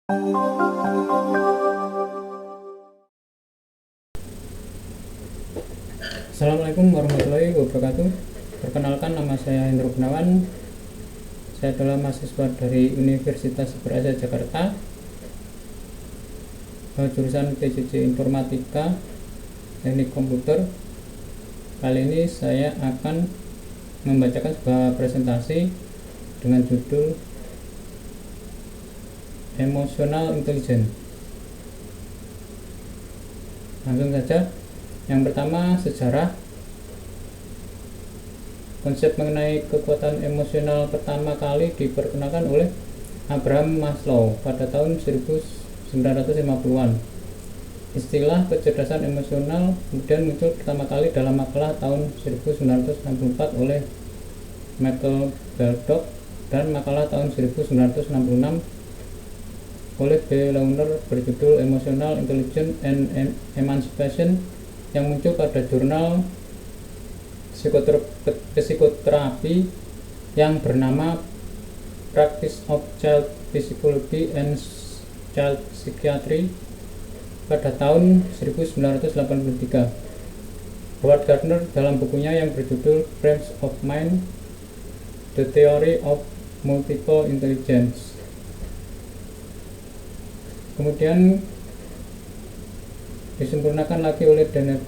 Assalamualaikum warahmatullahi wabarakatuh. Perkenalkan, nama saya Hendro Gunawan. Saya adalah mahasiswa dari Universitas Berasia Jakarta, jurusan PJJ Informatika Teknik Komputer. Kali ini saya akan membacakan sebuah presentasi dengan judul Emotional Intelligence. Langsung saja. Yang pertama, sejarah. Konsep mengenai kekuatan emosional pertama kali diperkenalkan oleh Abraham Maslow pada tahun 1950-an. Istilah kecerdasan emosional kemudian muncul pertama kali dalam makalah tahun 1964 oleh Michael Baldock dan makalah tahun 1966 oleh B. Lawler berjudul Emotional Intelligence and Emancipation yang muncul pada jurnal psikoterapi yang bernama Practice of Child Psychology and Child Psychiatry pada tahun 1983. Howard Gardner dalam bukunya yang berjudul Frames of Mind, The Theory of Multiple Intelligence. Kemudian disempurnakan lagi oleh Daniel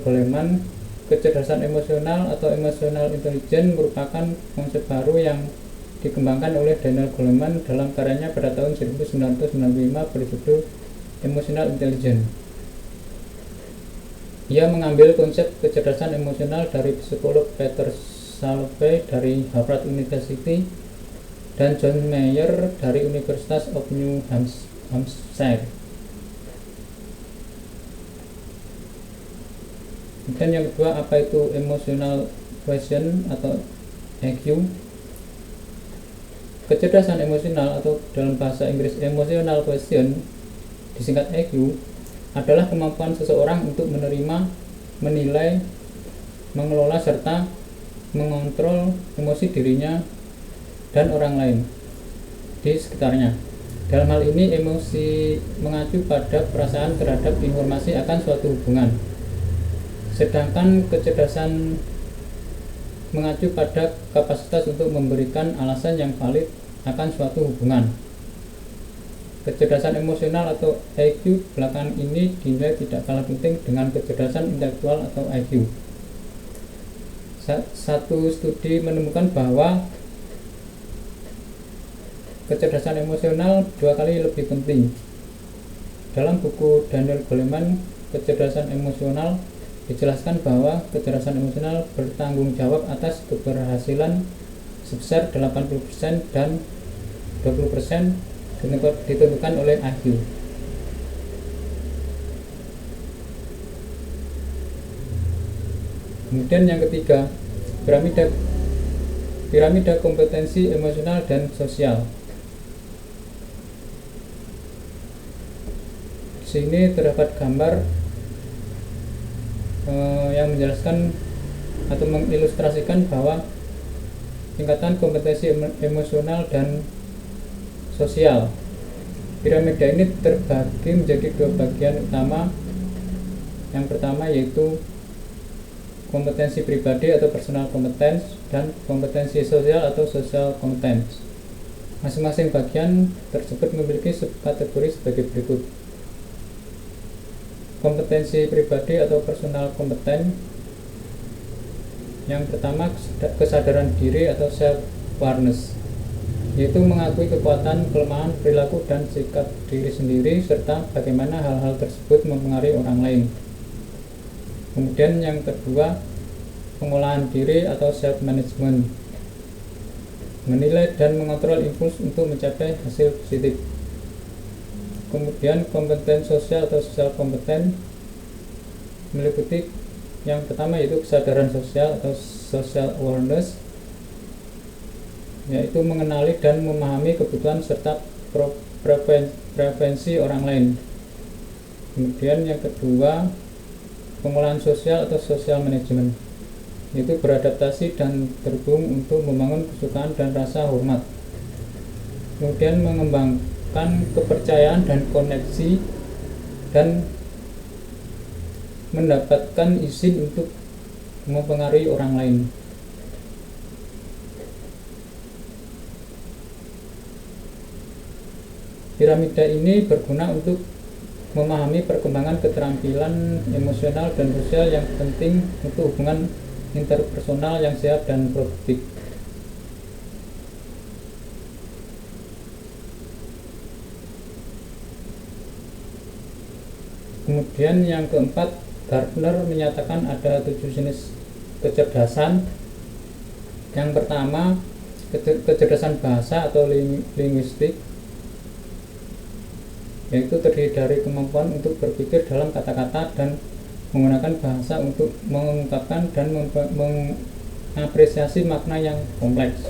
Goleman. Kecerdasan emosional atau emotional intelligence merupakan konsep baru yang dikembangkan oleh Daniel Goleman dalam karyanya pada tahun 1995 berjudul Emotional Intelligence. Ia mengambil konsep kecerdasan emosional dari psikolog Peter Salovey dari Harvard University dan John Mayer dari University of New Hampshire. Dan yang kedua, apa itu emotional quotient atau EQ? Kecerdasan emosional atau dalam bahasa Inggris emotional quotient, disingkat EQ, adalah kemampuan seseorang untuk menerima, menilai, mengelola serta mengontrol emosi dirinya dan orang lain di sekitarnya. Dalam hal ini, emosi mengacu pada perasaan terhadap informasi akan suatu hubungan, sedangkan kecerdasan mengacu pada kapasitas untuk memberikan alasan yang valid akan suatu hubungan. Kecerdasan emosional atau EQ belakangan ini dinilai tidak kalah penting dengan kecerdasan intelektual atau IQ. Satu studi menemukan bahwa kecerdasan emosional 2 kali lebih penting. Dalam buku Daniel Goleman, Kecerdasan Emosional, dijelaskan bahwa kecerdasan emosional bertanggung jawab atas keberhasilan sebesar 80% dan 20% ditentukan oleh IQ. Kemudian yang ketiga, piramida kompetensi emosional dan sosial. Di sini terdapat gambar yang menjelaskan atau mengilustrasikan bahwa tingkatan kompetensi emosional dan sosial. Piramida ini terbagi menjadi 2 bagian utama. Yang pertama yaitu kompetensi pribadi atau personal competence dan kompetensi sosial atau social competence. Masing-masing bagian tersebut memiliki subkategori sebagai berikut. Kompetensi pribadi atau personal competence. Yang pertama, kesadaran diri atau self-awareness, yaitu mengakui kekuatan, kelemahan, perilaku, dan sikap diri sendiri serta bagaimana hal-hal tersebut mempengaruhi orang lain. Kemudian yang kedua, pengolahan diri atau self-management, menilai dan mengontrol impuls untuk mencapai hasil positif. Kemudian kompetensi sosial atau social competence meliputi yang pertama yaitu kesadaran sosial atau social awareness, yaitu mengenali dan memahami kebutuhan serta preferensi orang lain. Kemudian yang kedua, pengolahan sosial atau social management, yaitu beradaptasi dan terhubung untuk membangun kesukaan dan rasa hormat. Kemudian menciptakan kepercayaan dan koneksi dan mendapatkan izin untuk mempengaruhi orang lain. Piramida ini berguna untuk memahami perkembangan keterampilan emosional dan sosial yang penting untuk hubungan interpersonal yang sehat dan produktif. Kemudian yang keempat, Gardner menyatakan ada 7 jenis kecerdasan. Yang pertama, kecerdasan bahasa atau linguistik, yaitu terdiri dari kemampuan untuk berpikir dalam kata-kata dan menggunakan bahasa untuk mengungkapkan dan mengapresiasi makna yang kompleks.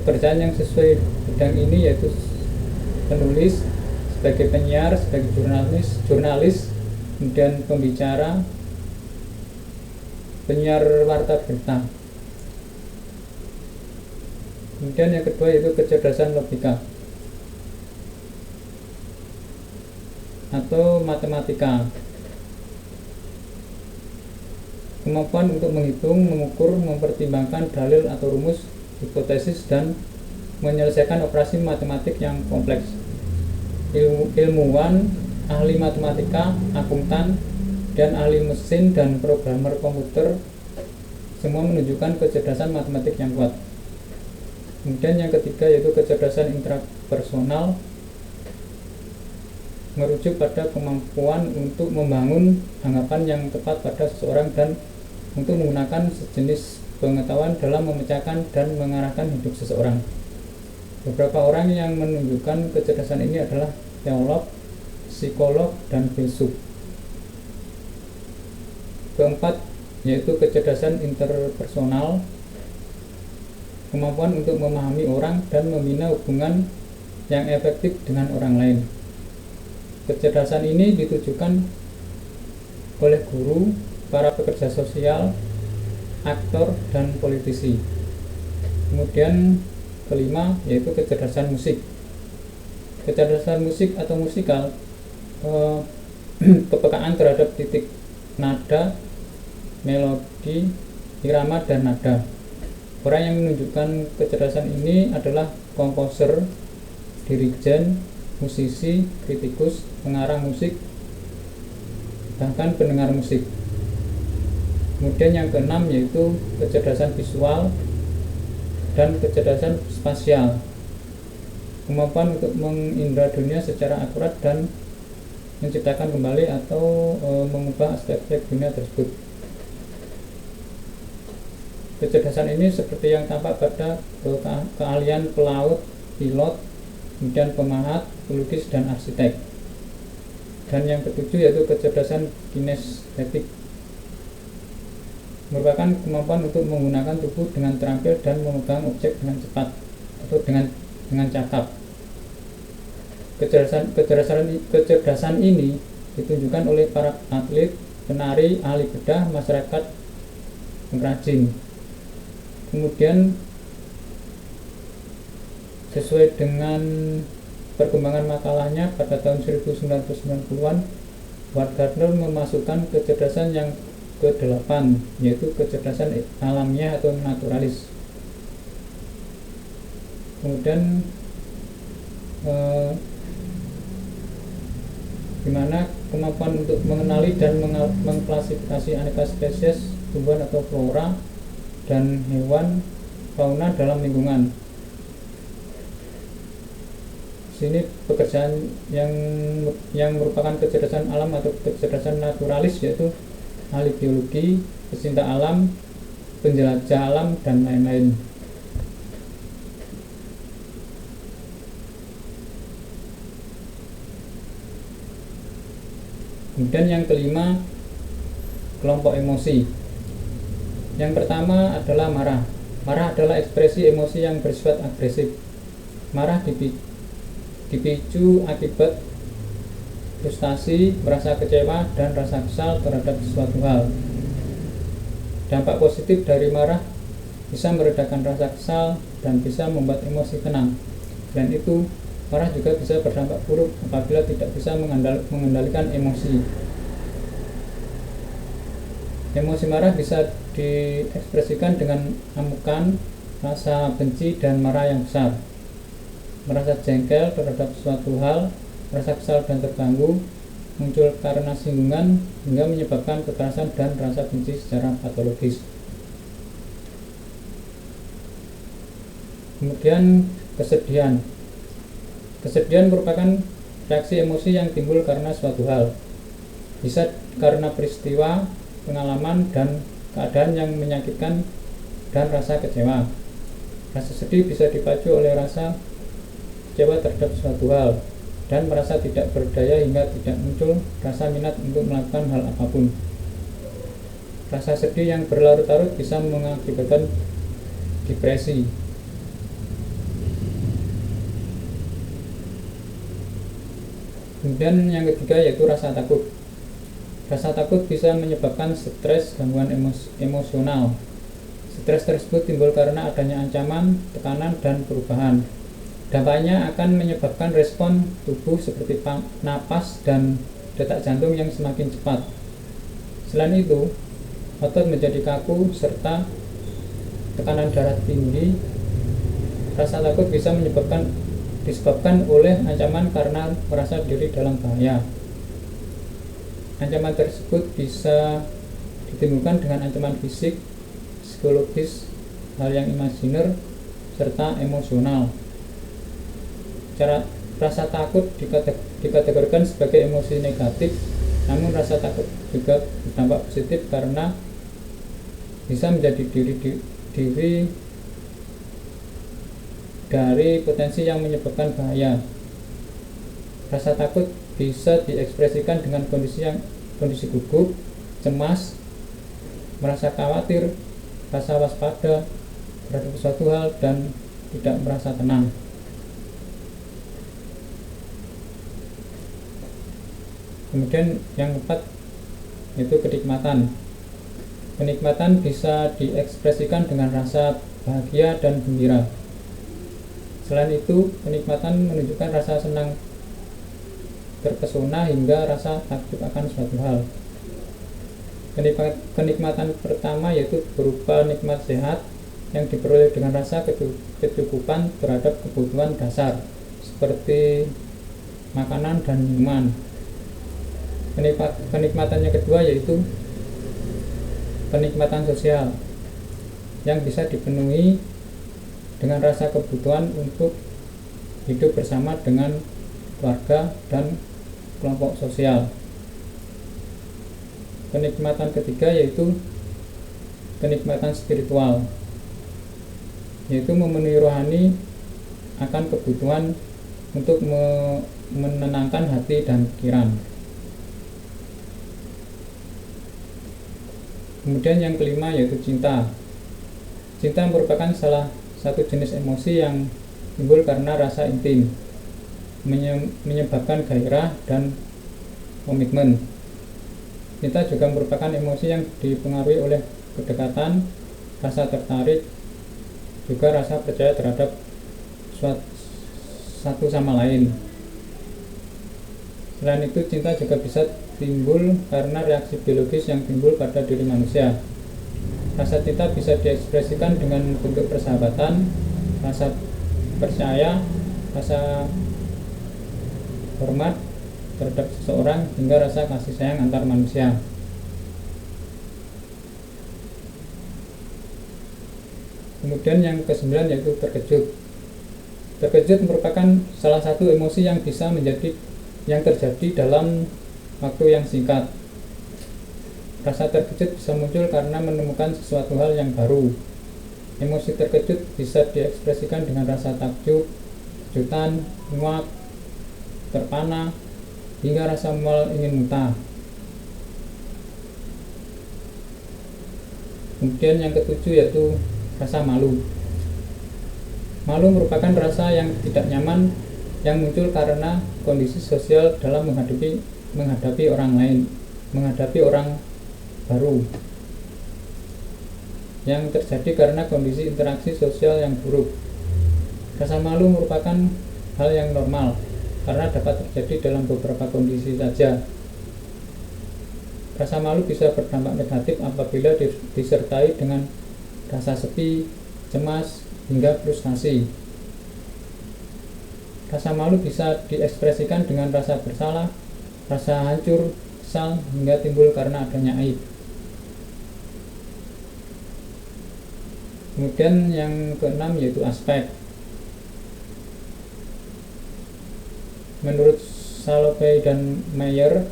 Pekerjaan yang sesuai bidang ini yaitu penulis, sebagai penyiar, sebagai jurnalis, kemudian pembicara, penyiar warta berita. Kemudian yang kedua yaitu kecerdasan logika atau matematika, kemampuan untuk menghitung, mengukur, mempertimbangkan dalil atau rumus, hipotesis, dan menyelesaikan operasi matematik yang kompleks. Ilmuwan, ahli matematika, akuntan, dan ahli mesin dan programmer komputer semua menunjukkan kecerdasan matematik yang kuat. Kemudian yang ketiga yaitu kecerdasan intrapersonal, merujuk pada kemampuan untuk membangun anggapan yang tepat pada seseorang dan untuk menggunakan sejenis pengetahuan dalam memecahkan dan mengarahkan hidup seseorang. Beberapa orang yang menunjukkan kecerdasan ini adalah teolog, psikolog, dan filsuf. Keempat yaitu kecerdasan interpersonal, kemampuan untuk memahami orang dan membina hubungan yang efektif dengan orang lain. Kecerdasan ini ditujukan oleh guru, para pekerja sosial, aktor, dan politisi. Kemudian kelima yaitu kecerdasan musik. Kecerdasan musik atau musikal, kepekaan terhadap titik nada, melodi, irama, dan nada. Orang yang menunjukkan kecerdasan ini adalah komposer, dirijen, musisi, kritikus, pengarang musik, bahkan pendengar musik. Kemudian yang keenam yaitu kecerdasan visual dan kecerdasan spasial, kemampuan untuk mengindra dunia secara akurat dan menciptakan kembali atau mengubah aspek-aspek dunia tersebut. Kecerdasan ini seperti yang tampak pada keahlian pelaut, pilot, kemudian pemahat, pelukis, dan arsitek. Dan yang ketujuh yaitu kecerdasan kinestetik, merupakan kemampuan untuk menggunakan tubuh dengan terampil dan memegang objek dengan cepat atau dengan cakap. Kecerdasan ini ditunjukkan oleh para atlet, penari, ahli bedah, masyarakat pengrajin. Kemudian sesuai dengan perkembangan makalahnya pada tahun 1990-an, Howard Gardner memasukkan kecerdasan yang ke-8 yaitu kecerdasan alamiah atau naturalis. Kemudian di mana kemampuan untuk mengenali dan mengklasifikasi aneka spesies tumbuhan atau flora dan hewan fauna dalam lingkungan. Sini pekerjaan yang merupakan kecerdasan alam atau kecerdasan naturalis yaitu ahli biologi, pecinta alam, penjelajah alam, dan lain-lain. Kemudian yang kelima, kelompok emosi. Yang pertama adalah marah. Marah adalah ekspresi emosi yang bersifat agresif. Marah dipicu akibat frustasi, merasa kecewa, dan rasa kesal terhadap sesuatu hal. Dampak positif dari marah bisa meredakan rasa kesal dan bisa membuat emosi tenang. Selain itu, marah juga bisa berdampak buruk apabila tidak bisa mengendalikan emosi. Emosi marah bisa diekspresikan dengan amukan, rasa benci dan marah yang besar, merasa jengkel terhadap suatu hal, rasa kesal dan terganggu, muncul karena singgungan hingga menyebabkan kekerasan dan rasa benci secara patologis. Kemudian kesedihan. Kesedihan merupakan reaksi emosi yang timbul karena suatu hal, bisa karena peristiwa, pengalaman, dan keadaan yang menyakitkan dan rasa kecewa. Rasa sedih bisa dipacu oleh rasa kecewa terhadap suatu hal dan merasa tidak berdaya hingga tidak muncul rasa minat untuk melakukan hal apapun. Rasa sedih yang berlarut-larut bisa mengakibatkan depresi. Kemudian yang ketiga yaitu rasa takut. Rasa takut bisa menyebabkan stres, gangguan emosional. Stres tersebut timbul karena adanya ancaman, tekanan, dan perubahan. Dampaknya akan menyebabkan respon tubuh seperti napas dan detak jantung yang semakin cepat. Selain itu, otot menjadi kaku serta tekanan darah tinggi. Rasa takut bisa disebabkan oleh ancaman karena merasa diri dalam bahaya. Ancaman tersebut bisa ditimbulkan dengan ancaman fisik, psikologis, hal yang imajiner, serta emosional. Rasa takut dikategorikan sebagai emosi negatif, namun rasa takut juga berdampak positif karena bisa menjadi diri dari potensi yang menyebabkan bahaya. Rasa takut bisa diekspresikan dengan kondisi gugup, cemas, merasa khawatir, rasa waspada terhadap suatu hal, dan tidak merasa tenang. Kemudian yang keempat yaitu kenikmatan. Kenikmatan bisa diekspresikan dengan rasa bahagia dan gembira. Selain itu, kenikmatan menunjukkan rasa senang, terpesona, hingga rasa takjub akan suatu hal. Kenikmatan pertama yaitu berupa nikmat sehat yang diperoleh dengan rasa kecukupan terhadap kebutuhan dasar seperti makanan dan minuman. Kenikmatan yang kedua yaitu kenikmatan sosial yang bisa dipenuhi dengan rasa kebutuhan untuk hidup bersama dengan keluarga dan kelompok sosial. Kenikmatan ketiga yaitu kenikmatan spiritual, yaitu memenuhi rohani akan kebutuhan untuk menenangkan hati dan pikiran. Kemudian yang kelima yaitu cinta. Cinta merupakan salah satu jenis emosi yang timbul karena rasa intim, menyebabkan gairah dan komitmen. Cinta juga merupakan emosi yang dipengaruhi oleh kedekatan, rasa tertarik, juga rasa percaya terhadap satu sama lain. Selain itu, cinta juga bisa timbul karena reaksi biologis yang timbul pada diri manusia. Rasa cinta bisa diekspresikan dengan bentuk persahabatan, rasa percaya, rasa hormat terhadap seseorang, hingga rasa kasih sayang antar manusia. Kemudian yang ke-9 yaitu terkejut. Terkejut merupakan salah satu emosi yang terjadi dalam waktu yang singkat. Rasa terkejut bisa muncul karena menemukan sesuatu hal yang baru. Emosi terkejut bisa diekspresikan dengan rasa takjub, kejutan, muak, terpana, hingga rasa mual ingin muntah. Kemudian yang ketujuh yaitu rasa malu. Malu merupakan rasa yang tidak nyaman yang muncul karena kondisi sosial dalam menghadapi orang lain, menghadapi orang baru, yang terjadi karena kondisi interaksi sosial yang buruk. Rasa malu merupakan hal yang normal karena dapat terjadi dalam beberapa kondisi saja. Rasa malu bisa berdampak negatif apabila disertai dengan rasa sepi, cemas, hingga frustasi. Rasa malu bisa diekspresikan dengan rasa bersalah, rasa hancur, kesal, hingga timbul karena adanya aib. Kemudian yang keenam yaitu aspek. Menurut Salovey dan Meyer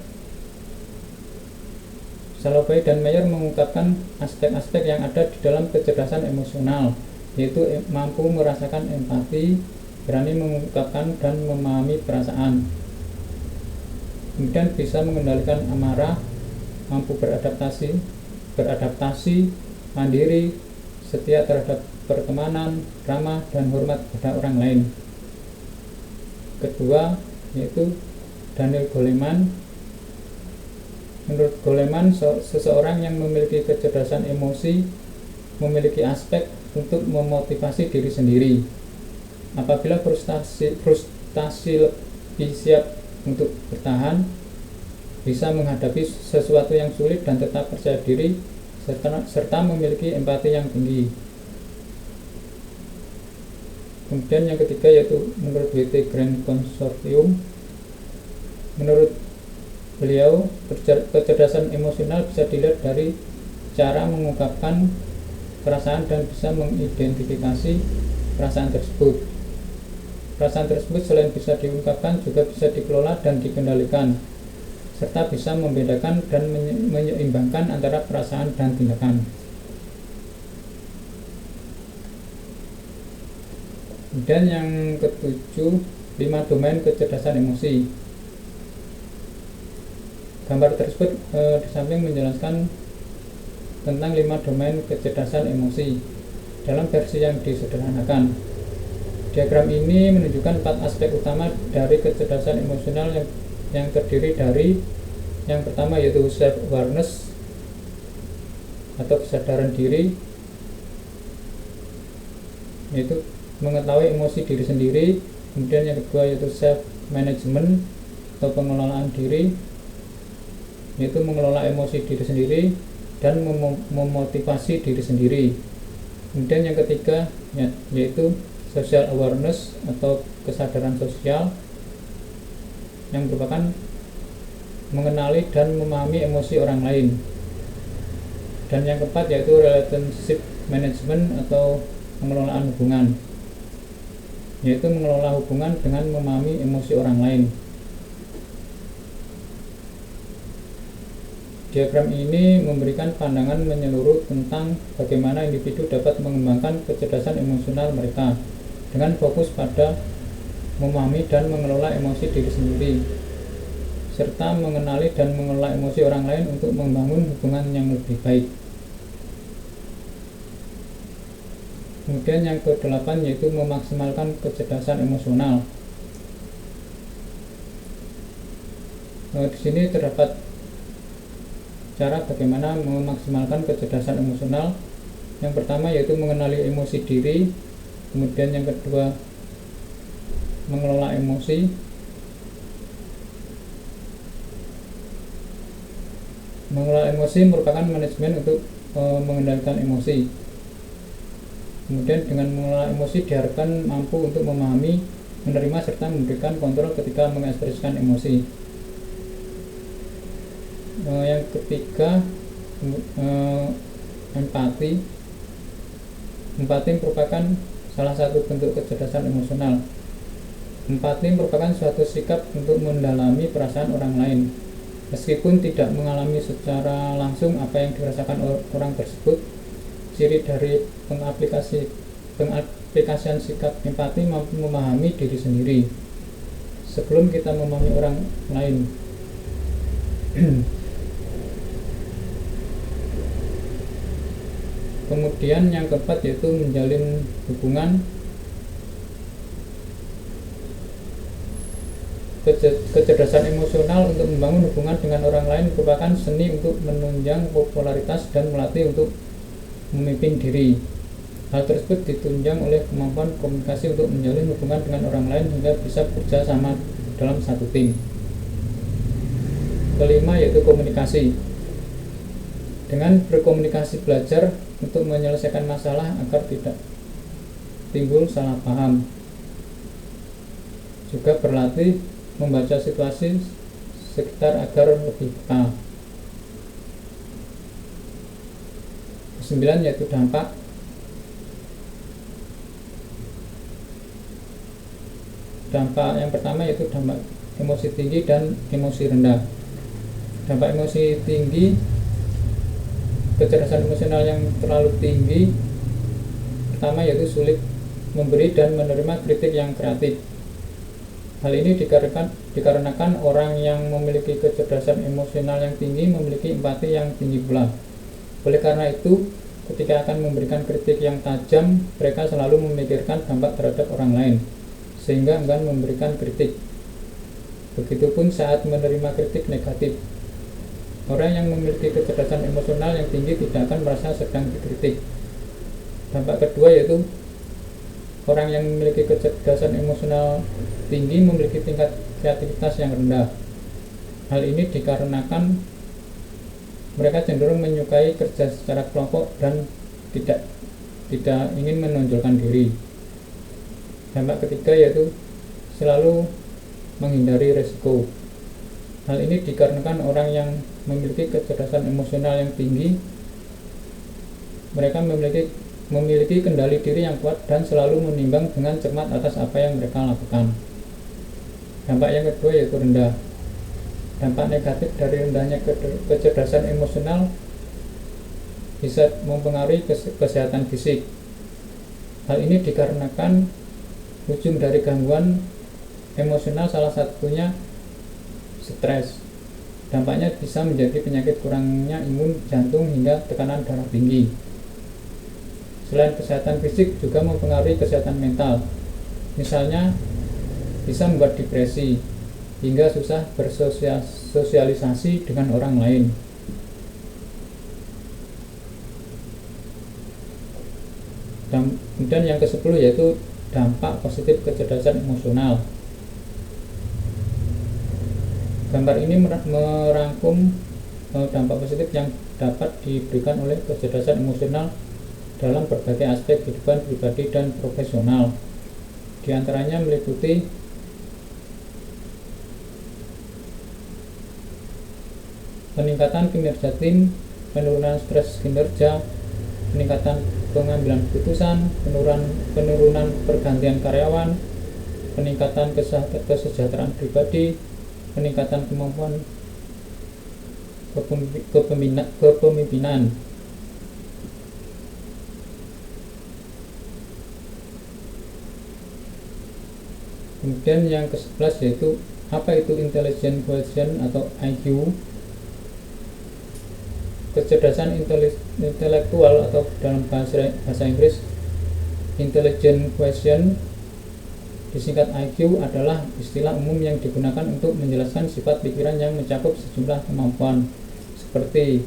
mengungkapkan aspek-aspek yang ada di dalam kecerdasan emosional, yaitu mampu merasakan empati, berani mengungkapkan dan memahami perasaan, kemudian bisa mengendalikan amarah, mampu beradaptasi, mandiri, setia terhadap pertemanan, ramah, dan hormat pada orang lain. Kedua yaitu Daniel Goleman. Menurut Goleman, seseorang yang memiliki kecerdasan emosi memiliki aspek untuk memotivasi diri sendiri. Apabila frustasi lebih siap untuk bertahan, bisa menghadapi sesuatu yang sulit dan tetap percaya diri, serta memiliki empati yang tinggi. Kemudian yang ketiga yaitu menurut WT Grand Consortium. Menurut beliau, kecerdasan emosional bisa dilihat dari cara mengungkapkan perasaan dan bisa mengidentifikasi perasaan tersebut. Perasaan tersebut selain bisa diungkapkan juga bisa dikelola dan dikendalikan, serta bisa membedakan dan menyeimbangkan antara perasaan dan tindakan. Dan yang ketujuh, 5 domain kecerdasan emosi. Gambar tersebut di samping menjelaskan tentang 5 domain kecerdasan emosi dalam versi yang disederhanakan. Diagram ini menunjukkan 4 aspek utama dari kecerdasan emosional yang terdiri dari yang pertama yaitu self awareness atau kesadaran diri, yaitu mengetahui emosi diri sendiri. Kemudian yang kedua yaitu self management atau pengelolaan diri, yaitu mengelola emosi diri sendiri dan memotivasi diri sendiri. Kemudian yang ketiga yaitu social awareness atau kesadaran sosial, yang merupakan mengenali dan memahami emosi orang lain. Dan yang keempat yaitu relationship management atau pengelolaan hubungan, yaitu mengelola hubungan dengan memahami emosi orang lain. Diagram ini memberikan pandangan menyeluruh tentang bagaimana individu dapat mengembangkan kecerdasan emosional mereka dengan fokus pada memahami dan mengelola emosi diri sendiri, serta mengenali dan mengelola emosi orang lain untuk membangun hubungan yang lebih baik. Kemudian yang ke-8 yaitu memaksimalkan kecerdasan emosional. Di sini terdapat cara bagaimana memaksimalkan kecerdasan emosional. Yang pertama yaitu mengenali emosi diri, kemudian yang kedua mengelola emosi, mengelola emosi merupakan manajemen untuk mengendalikan emosi. Kemudian dengan mengelola emosi diharapkan mampu untuk memahami, menerima serta memberikan kontrol ketika mengekspresikan emosi. Yang ketiga empati merupakan salah satu bentuk kecerdasan emosional. Empati merupakan suatu sikap untuk mendalami perasaan orang lain meskipun tidak mengalami secara langsung apa yang dirasakan orang tersebut. Ciri dari pengaplikasian sikap empati mampu memahami diri sendiri sebelum kita memahami orang lain. Kemudian yang keempat yaitu menjalin hubungan. Kecerdasan emosional untuk membangun hubungan dengan orang lain merupakan seni untuk menunjang popularitas dan melatih untuk memimpin diri. Hal tersebut ditunjang oleh kemampuan komunikasi untuk menjalin hubungan dengan orang lain hingga bisa bekerja sama dalam satu tim. Kelima yaitu komunikasi. Dengan berkomunikasi belajar untuk menyelesaikan masalah agar tidak timbul salah paham. Juga berlatih membaca situasi sekitar agar lebih peka. Kesembilan yaitu dampak. Dampak yang pertama yaitu dampak emosi tinggi dan emosi rendah. Dampak emosi tinggi, kecerdasan emosional yang terlalu tinggi pertama yaitu sulit memberi dan menerima kritik yang kreatif. Hal ini dikarenakan orang yang memiliki kecerdasan emosional yang tinggi memiliki empati yang tinggi pula. Oleh karena itu, ketika akan memberikan kritik yang tajam, mereka selalu memikirkan dampak terhadap orang lain, sehingga enggan memberikan kritik. Begitupun saat menerima kritik negatif. Orang yang memiliki kecerdasan emosional yang tinggi tidak akan merasa sedang dikritik. Dampak kedua yaitu orang yang memiliki kecerdasan emosional tinggi memiliki tingkat kreativitas yang rendah. Hal ini dikarenakan mereka cenderung menyukai kerja secara kelompok dan tidak ingin menonjolkan diri. Dampak ketiga yaitu selalu menghindari resiko. Hal ini dikarenakan orang yang memiliki kecerdasan emosional yang tinggi, mereka memiliki kendali diri yang kuat dan selalu menimbang dengan cermat atas apa yang mereka lakukan. Dampak yang kedua yaitu rendah. Dampak negatif dari rendahnya kecerdasan emosional bisa mempengaruhi kesehatan fisik. Hal ini dikarenakan ujung dari gangguan emosional salah satunya stres. Dampaknya bisa menjadi penyakit kurangnya imun, jantung, hingga tekanan darah tinggi. Selain kesehatan fisik juga mempengaruhi kesehatan mental. Misalnya bisa membuat depresi hingga susah bersosialisasi dengan orang lain. Dan kemudian yang ke-10 yaitu dampak positif kecerdasan emosional. Gambar ini merangkum dampak positif yang dapat diberikan oleh kecerdasan emosional dalam berbagai aspek kehidupan pribadi dan profesional. Di antaranya meliputi peningkatan kinerja tim, penurunan stres kinerja, peningkatan pengambilan keputusan, penurunan pergantian karyawan, peningkatan kesejahteraan pribadi, peningkatan kemampuan kepemimpinan. Kemudian yang ke-11 yaitu apa itu intelligent quotient atau IQ. Kecerdasan intelektual atau dalam bahasa Inggris intelligent quotient disingkat IQ adalah istilah umum yang digunakan untuk menjelaskan sifat pikiran yang mencakup sejumlah kemampuan seperti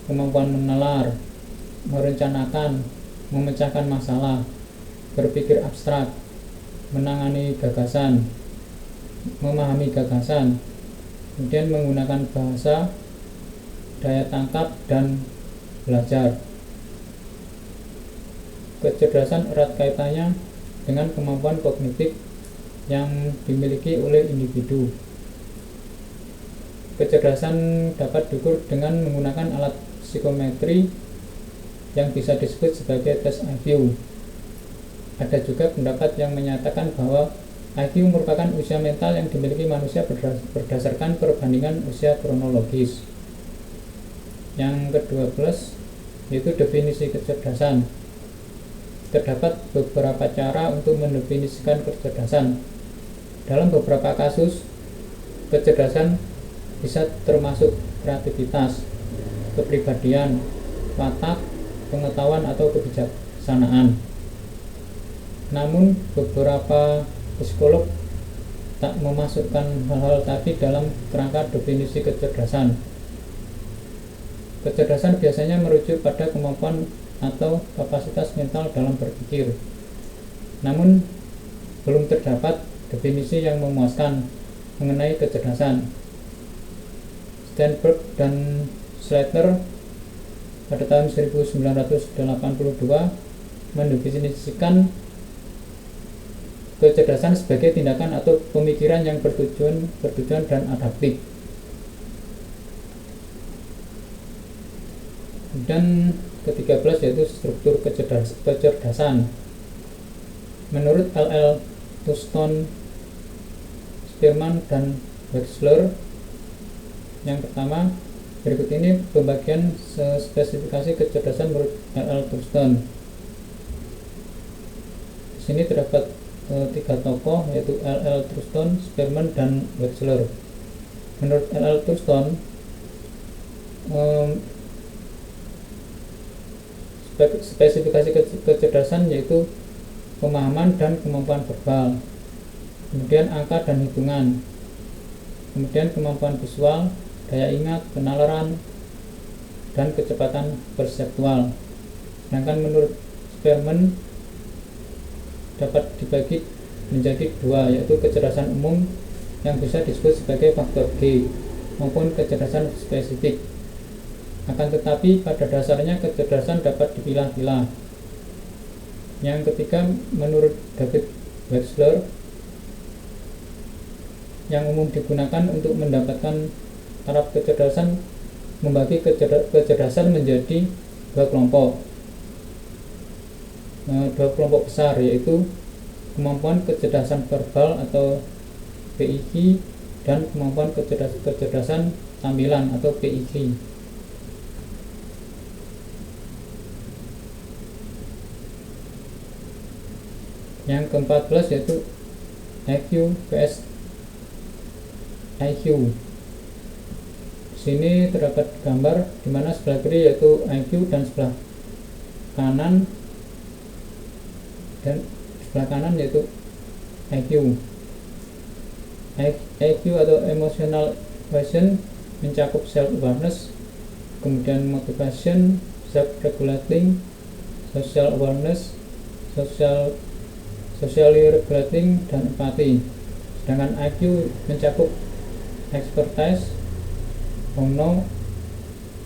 kemampuan menalar, merencanakan, memecahkan masalah, berpikir abstrak, menangani gagasan, memahami gagasan, kemudian menggunakan bahasa, daya tangkap, dan belajar. Kecerdasan erat kaitannya dengan kemampuan kognitif yang dimiliki oleh individu. Kecerdasan dapat diukur dengan menggunakan alat psikometri yang bisa disebut sebagai tes IQ. Ada juga pendapat yang menyatakan bahwa IQ merupakan usia mental yang dimiliki manusia berdasarkan perbandingan usia kronologis. Yang ke-12 yaitu definisi kecerdasan. Terdapat beberapa cara untuk mendefinisikan kecerdasan. Dalam beberapa kasus, kecerdasan bisa termasuk kreativitas, kepribadian, watak, pengetahuan, atau kebijaksanaan. Namun, beberapa psikolog tak memasukkan hal-hal tadi dalam kerangka definisi kecerdasan. Kecerdasan biasanya merujuk pada kemampuan atau kapasitas mental dalam berpikir. Namun belum terdapat definisi yang memuaskan mengenai kecerdasan. Sternberg dan Slater pada tahun 1982 mendefinisikan kecerdasan sebagai tindakan atau pemikiran yang bertujuan dan adaptif. Dan ke-13 yaitu struktur kecerdasan. Menurut L.L. Thurston, Spearman, dan Wechsler, yang pertama, berikut ini pembagian spesifikasi kecerdasan menurut L.L. Thurston. Di sini terdapat 3 tokoh, yaitu L.L. Thurston, Spearman, dan Wechsler. Menurut L.L. Thurston, spesifikasi kecerdasan yaitu pemahaman dan kemampuan verbal, kemudian angka dan hitungan, kemudian kemampuan visual, daya ingat, penalaran, dan kecepatan perseptual. Sedangkan menurut Spearman dapat dibagi menjadi 2, yaitu kecerdasan umum yang bisa disebut sebagai faktor G maupun kecerdasan spesifik. Akan tetapi pada dasarnya kecerdasan dapat dipilah-pilah. Yang ketiga, menurut David Wechsler, yang umum digunakan untuk mendapatkan taraf kecerdasan membagi kecerdasan menjadi 2 kelompok. 2 kelompok besar, yaitu kemampuan kecerdasan verbal atau PIQ dan kemampuan kecerdasan tampilan atau PIQ. Yang ke-14 yaitu EQ vs IQ. Sini terdapat gambar di mana sebelah kiri yaitu IQ dan sebelah kanan yaitu IQ. IQ atau emotional quotient mencakup self awareness, kemudian motivation, self regulating, social awareness, socially regulating, dan empati. Sedangkan IQ mencakup expertise, know,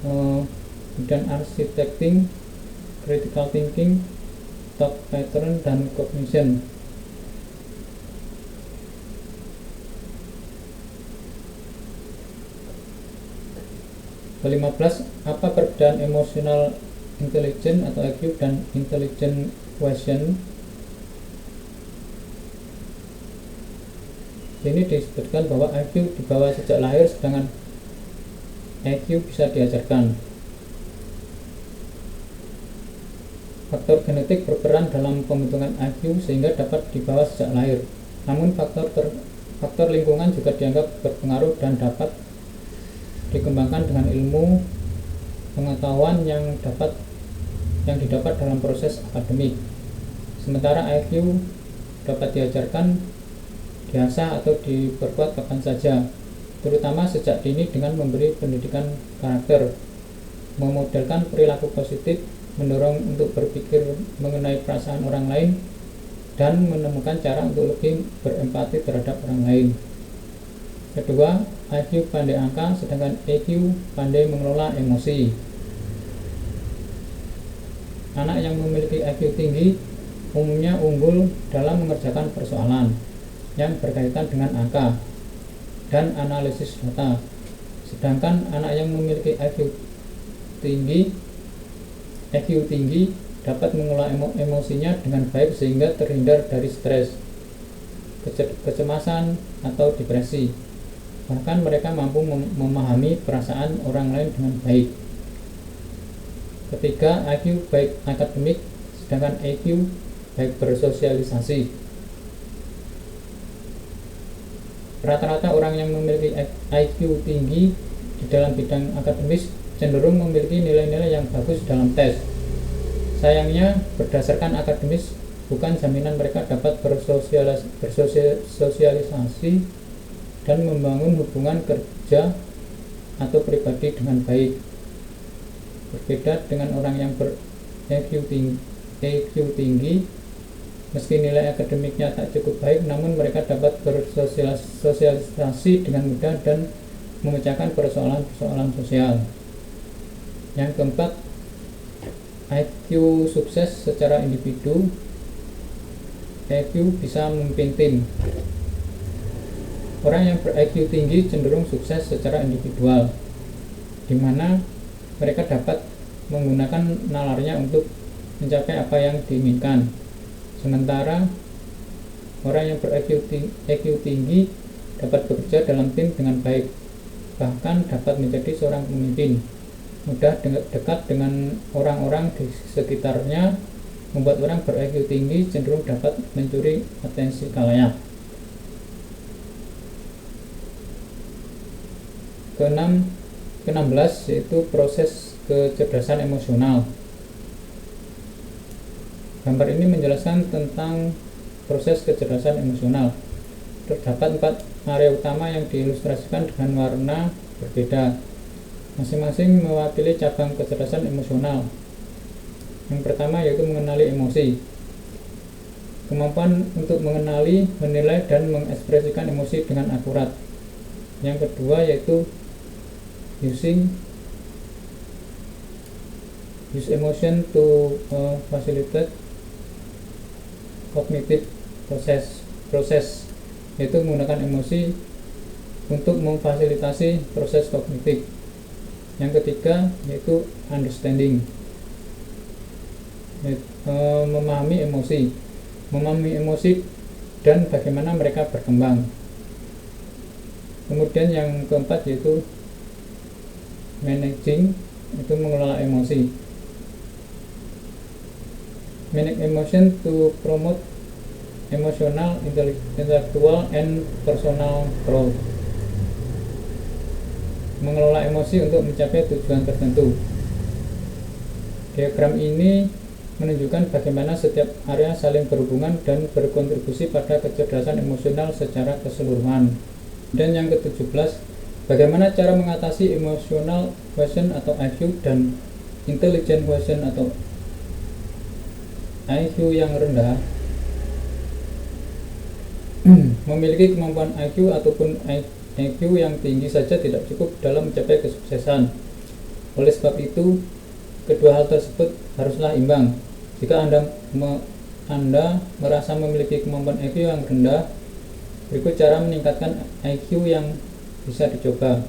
kemudian architecting, critical thinking, thought pattern, dan cognition. Ke-15, apa perbedaan emotional intelligence atau IQ dan intelligent quotient? Ini disebutkan bahwa IQ dibawa sejak lahir, sedangkan EQ bisa diajarkan. Faktor genetik berperan dalam pembentukan IQ sehingga dapat dibawa sejak lahir. Namun faktor lingkungan juga dianggap berpengaruh dan dapat dikembangkan dengan ilmu pengetahuan yang didapat dalam proses akademik. Sementara IQ dapat diajarkan, diasah, atau diperkuat kapan saja, terutama sejak dini dengan memberi pendidikan karakter, memodelkan perilaku positif, mendorong untuk berpikir mengenai perasaan orang lain, dan menemukan cara untuk lebih berempati terhadap orang lain. Kedua, IQ pandai angka, sedangkan EQ pandai mengelola emosi. Anak yang memiliki IQ tinggi umumnya unggul dalam mengerjakan persoalan yang berkaitan dengan angka dan analisis data. Sedangkan anak yang memiliki EQ tinggi dapat mengelola emosinya dengan baik sehingga terhindar dari stres, kecemasan, atau depresi. Bahkan mereka mampu memahami perasaan orang lain dengan baik. Ketiga, IQ baik akademik, sedangkan EQ baik bersosialisasi. Rata-rata orang yang memiliki IQ tinggi di dalam bidang akademis cenderung memiliki nilai-nilai yang bagus dalam tes. Sayangnya, berdasarkan akademis bukan jaminan mereka dapat bersosialisasi dan membangun hubungan kerja atau pribadi dengan baik. Berbeda dengan orang yang EQ tinggi, meski nilai akademiknya tak cukup baik, namun mereka dapat bersosialisasi dengan mudah dan memecahkan persoalan-persoalan sosial. Yang keempat, IQ sukses secara individu. IQ bisa memimpin tim. Orang yang ber-IQ tinggi cenderung sukses secara individual, di mana mereka dapat menggunakan nalarnya untuk mencapai apa yang diinginkan. Sementara orang yang ber-IQ tinggi dapat bekerja dalam tim dengan baik, bahkan dapat menjadi seorang pemimpin, mudah dekat dengan orang-orang di sekitarnya, membuat orang ber-IQ tinggi cenderung dapat mencuri atensi khalayak. Ke-16 yaitu proses kecerdasan emosional. Gambar ini menjelaskan tentang proses kecerdasan emosional. Terdapat 4 area utama yang diilustrasikan dengan warna berbeda, masing-masing mewakili cabang kecerdasan emosional. Yang pertama yaitu mengenali emosi. Kemampuan untuk mengenali, menilai, dan mengekspresikan emosi dengan akurat. Yang kedua yaitu use emotion to facilitate cognitive process, yaitu menggunakan emosi untuk memfasilitasi proses kognitif. Yang ketiga yaitu understanding, memahami emosi dan bagaimana mereka berkembang. Kemudian yang keempat yaitu managing, itu mengelola emosi. Manage emotion to promote emotional, intellectual, and personal growth. Mengelola emosi untuk mencapai tujuan tertentu. Diagram ini menunjukkan bagaimana setiap area saling berhubungan dan berkontribusi pada kecerdasan emosional secara keseluruhan. Dan yang ke-17, bagaimana cara mengatasi emotional quotient atau IQ dan intelligent quotient atau IQ yang rendah. Memiliki kemampuan IQ ataupun IQ yang tinggi saja tidak cukup dalam mencapai kesuksesan. Oleh sebab itu, kedua hal tersebut haruslah imbang. Jika Anda merasa memiliki kemampuan IQ yang rendah, berikut cara meningkatkan IQ yang bisa dicoba.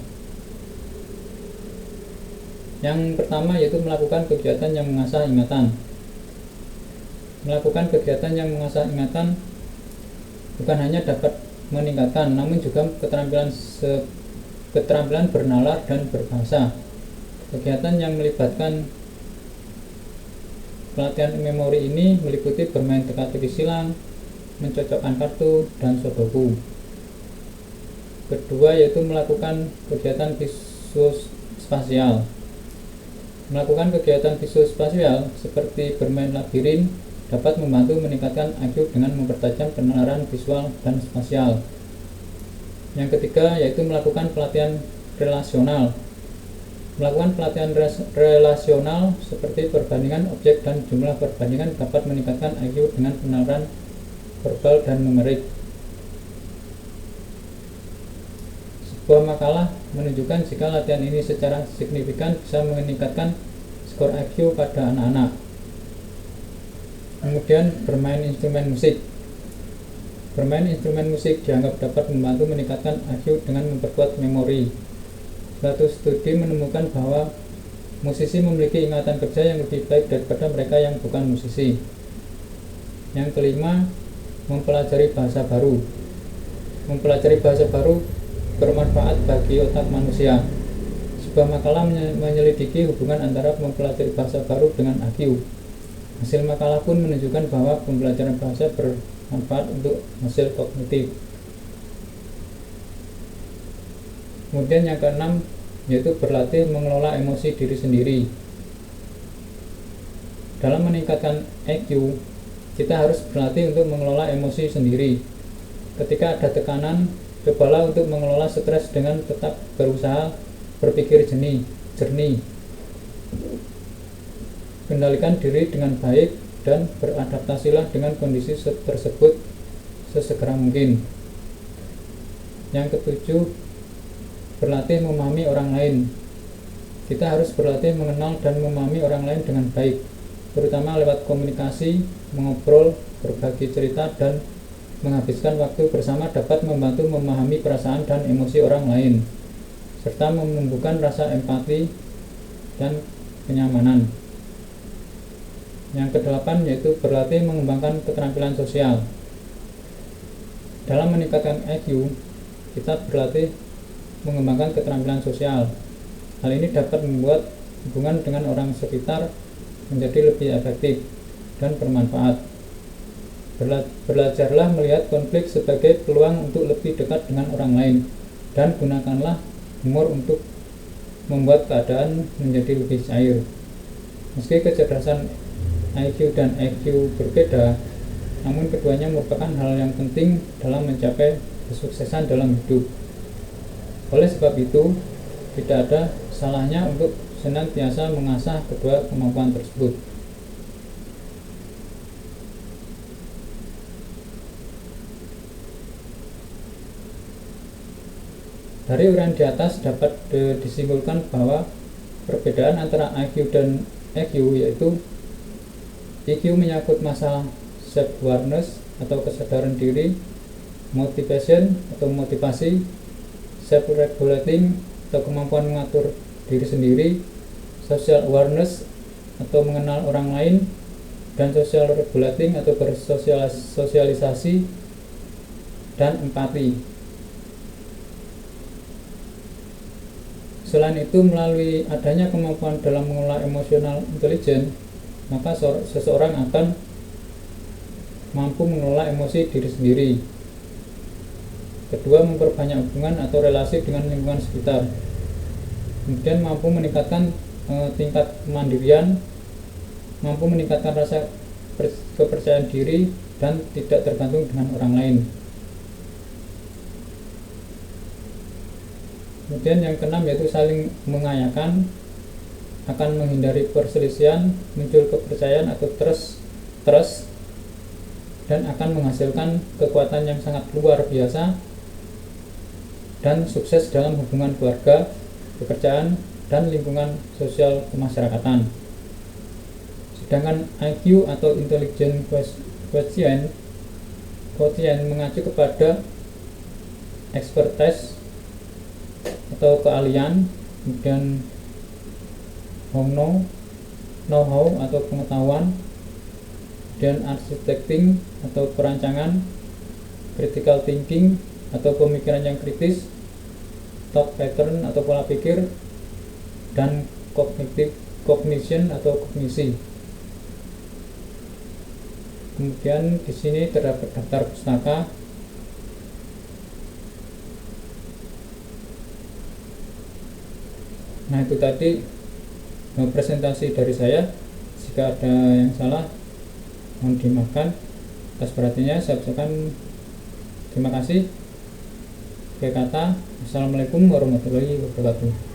Yang pertama yaitu melakukan kegiatan yang mengasah ingatan. Melakukan kegiatan yang mengasah ingatan bukan hanya dapat meningkatkan, namun juga keterampilan bernalar dan berbahasa. Kegiatan yang melibatkan pelatihan memori ini meliputi bermain teka-teki silang, mencocokkan kartu, dan sudoku. Kedua yaitu melakukan kegiatan visuospasial. Melakukan kegiatan visuospasial seperti bermain labirin dapat membantu meningkatkan IQ dengan mempertajam penalaran visual dan spasial. Yang ketiga yaitu melakukan pelatihan relasional. Melakukan pelatihan relasional seperti perbandingan objek dan jumlah perbandingan dapat meningkatkan IQ dengan penalaran verbal dan numerik. Sebuah makalah menunjukkan jika latihan ini secara signifikan bisa meningkatkan skor IQ pada anak-anak. Kemudian bermain instrumen musik. Bermain instrumen musik dianggap dapat membantu meningkatkan IQ dengan memperkuat memori. Suatu studi menemukan bahwa musisi memiliki ingatan kerja yang lebih baik daripada mereka yang bukan musisi. Yang kelima, mempelajari bahasa baru. Mempelajari bahasa baru bermanfaat bagi otak manusia. Sebuah makalah menyelidiki hubungan antara mempelajari bahasa baru dengan IQ. Hasil makalah pun menunjukkan bahwa pembelajaran bahasa bermanfaat untuk hasil kognitif. Kemudian yang keenam yaitu berlatih mengelola emosi diri sendiri. Dalam meningkatkan IQ, kita harus berlatih untuk mengelola emosi sendiri. Ketika ada tekanan, cobalah untuk mengelola stres dengan tetap berusaha berpikir jernih. kendalikan diri dengan baik dan beradaptasilah dengan kondisi tersebut sesegera mungkin. Yang ketujuh, berlatih memahami orang lain. Kita harus berlatih mengenal dan memahami orang lain dengan baik, terutama lewat komunikasi, mengobrol, berbagi cerita, dan menghabiskan waktu bersama dapat membantu memahami perasaan dan emosi orang lain, serta menumbuhkan rasa empati dan kenyamanan. Yang kedelapan yaitu berlatih mengembangkan keterampilan sosial. Dalam meningkatkan IQ, kita berlatih mengembangkan keterampilan sosial. Hal ini dapat membuat hubungan dengan orang sekitar menjadi lebih efektif dan bermanfaat. Belajarlah melihat konflik sebagai peluang untuk lebih dekat dengan orang lain, dan gunakanlah humor untuk membuat keadaan menjadi lebih cair. Meski kecerdasan IQ dan EQ berbeda, namun keduanya merupakan hal yang penting dalam mencapai kesuksesan dalam hidup. Oleh sebab itu, tidak ada salahnya untuk senantiasa mengasah kedua kemampuan tersebut. Dari uraian di atas dapat disimpulkan bahwa perbedaan antara IQ dan EQ yaitu IQ menyangkut masalah self-awareness atau kesadaran diri, motivation atau motivasi, self-regulating atau kemampuan mengatur diri sendiri, social awareness atau mengenal orang lain, dan social regulating atau bersosialisasi, dan empati. Selain itu, melalui adanya kemampuan dalam mengelola emosional intelijen, maka seseorang akan mampu mengelola emosi diri sendiri. Kedua, memperbanyak hubungan atau relasi dengan lingkungan sekitar. Kemudian mampu meningkatkan tingkat kemandirian, mampu meningkatkan rasa kepercayaan diri, dan tidak tergantung dengan orang lain. Kemudian yang keenam yaitu saling mengayakan, akan menghindari perselisihan, muncul kepercayaan atau trust, dan akan menghasilkan kekuatan yang sangat luar biasa dan sukses dalam hubungan keluarga, pekerjaan, dan lingkungan sosial kemasyarakatan. Sedangkan IQ atau intelligence quotient mengacu kepada expertise atau keahlian, kemudian know-how atau pengetahuan, dan architecting atau perancangan, critical thinking atau pemikiran yang kritis, thought pattern atau pola pikir, dan cognition atau kognisi. Kemudian di sini terdapat daftar pustaka. Nah, itu tadi presentasi dari saya. Jika ada yang salah, mohon dimaafkan. Atas perhatiannya saya ucapkan terima kasih. Akhir kata, Assalamualaikum warahmatullahi wabarakatuh.